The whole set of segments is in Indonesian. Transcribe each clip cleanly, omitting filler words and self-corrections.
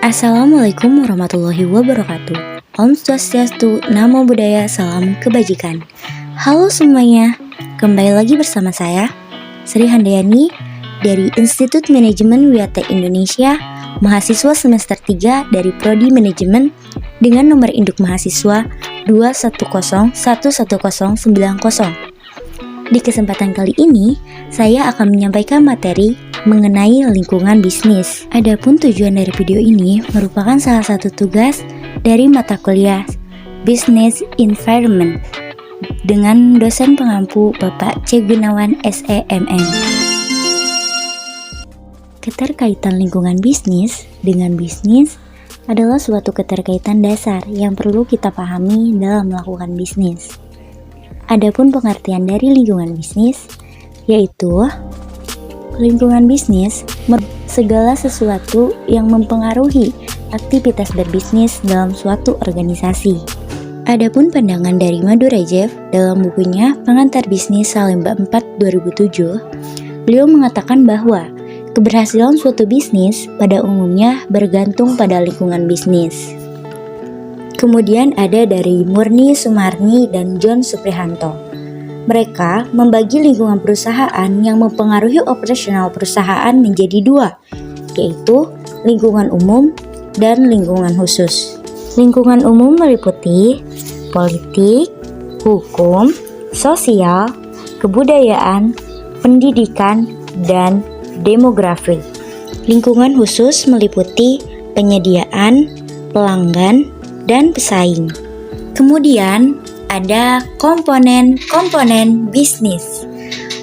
Assalamualaikum warahmatullahi wabarakatuh. Om Swastiastu, Namo Buddhaya, Salam Kebajikan. Halo semuanya, kembali lagi bersama saya, Sri Handayani dari Institut Manajemen WIATEC Indonesia, mahasiswa semester 3 dari Prodi Manajemen dengan nomor induk mahasiswa 210111090. Di kesempatan kali ini, saya akan menyampaikan materi mengenai lingkungan bisnis. Adapun tujuan dari video ini merupakan salah satu tugas dari mata kuliah Business Environment dengan dosen pengampu Bapak C. Gunawan SEMM. Keterkaitan lingkungan bisnis dengan bisnis adalah suatu keterkaitan dasar yang perlu kita pahami dalam melakukan bisnis. Adapun pengertian dari lingkungan bisnis yaitu lingkungan bisnis segala sesuatu yang mempengaruhi aktivitas berbisnis dalam suatu organisasi. Adapun pandangan dari Madurejev dalam bukunya Pengantar Bisnis Salemba 4 2007, beliau mengatakan bahwa keberhasilan suatu bisnis pada umumnya bergantung pada lingkungan bisnis. Kemudian ada dari Murni Sumarni dan John Suprihanto. Mereka membagi lingkungan perusahaan yang mempengaruhi operasional perusahaan menjadi dua, yaitu lingkungan umum dan lingkungan khusus. Lingkungan umum meliputi politik, hukum, sosial, kebudayaan, pendidikan, dan demografi. Lingkungan khusus meliputi penyediaan, pelanggan, dan pesaing. Kemudian ada komponen-komponen bisnis.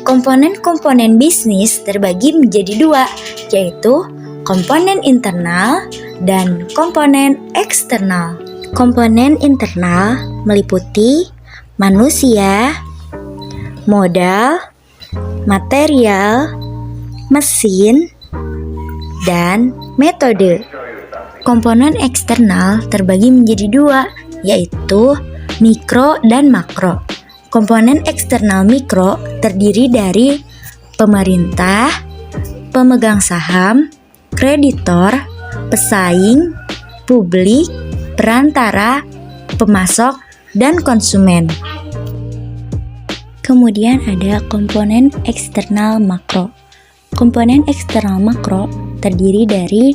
Komponen-komponen bisnis terbagi menjadi dua, yaitu komponen internal dan komponen eksternal. Komponen internal meliputi manusia, modal, material, mesin, dan metode. Komponen eksternal terbagi menjadi dua, yaitu mikro dan makro. Komponen eksternal mikro terdiri dari pemerintah, pemegang saham, kreditor, pesaing, publik, perantara, pemasok, dan konsumen. Kemudian ada komponen eksternal makro. Komponen eksternal makro terdiri dari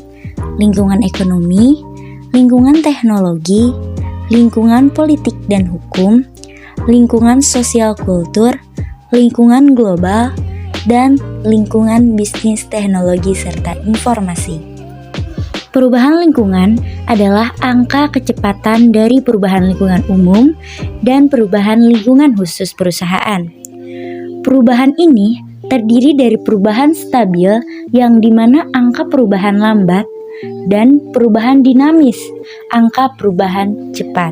lingkungan ekonomi, lingkungan teknologi, lingkungan politik dan hukum, lingkungan sosial kultur, lingkungan global, dan lingkungan bisnis teknologi serta informasi. Perubahan lingkungan adalah angka kecepatan dari perubahan lingkungan umum dan perubahan lingkungan khusus perusahaan. Perubahan ini terdiri dari perubahan stabil yang dimana angka perubahan lambat dan perubahan dinamis, angka perubahan cepat.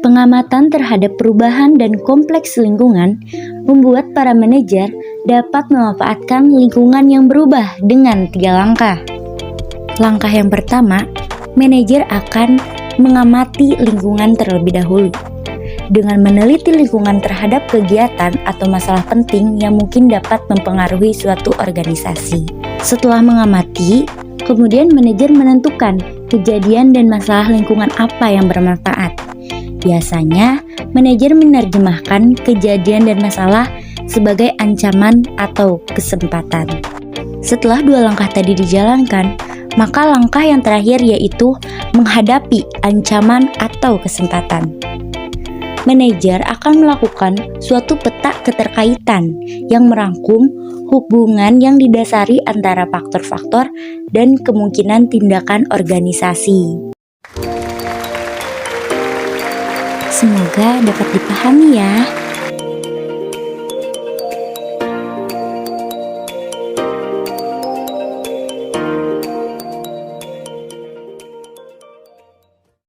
Pengamatan terhadap perubahan dan kompleks lingkungan membuat para manajer dapat memanfaatkan lingkungan yang berubah dengan 3 langkah. Langkah yang pertama, manajer akan mengamati lingkungan terlebih dahulu dengan meneliti lingkungan terhadap kegiatan atau masalah penting yang mungkin dapat mempengaruhi suatu organisasi. Setelah mengamati, kemudian manajer menentukan kejadian dan masalah lingkungan apa yang bermanfaat. Biasanya, manajer menerjemahkan kejadian dan masalah sebagai ancaman atau kesempatan. Setelah 2 langkah tadi dijalankan, maka langkah yang terakhir yaitu menghadapi ancaman atau kesempatan. Manajer akan melakukan suatu peta keterkaitan yang merangkum hubungan yang didasari antara faktor-faktor dan kemungkinan tindakan organisasi. Semoga dapat dipahami ya.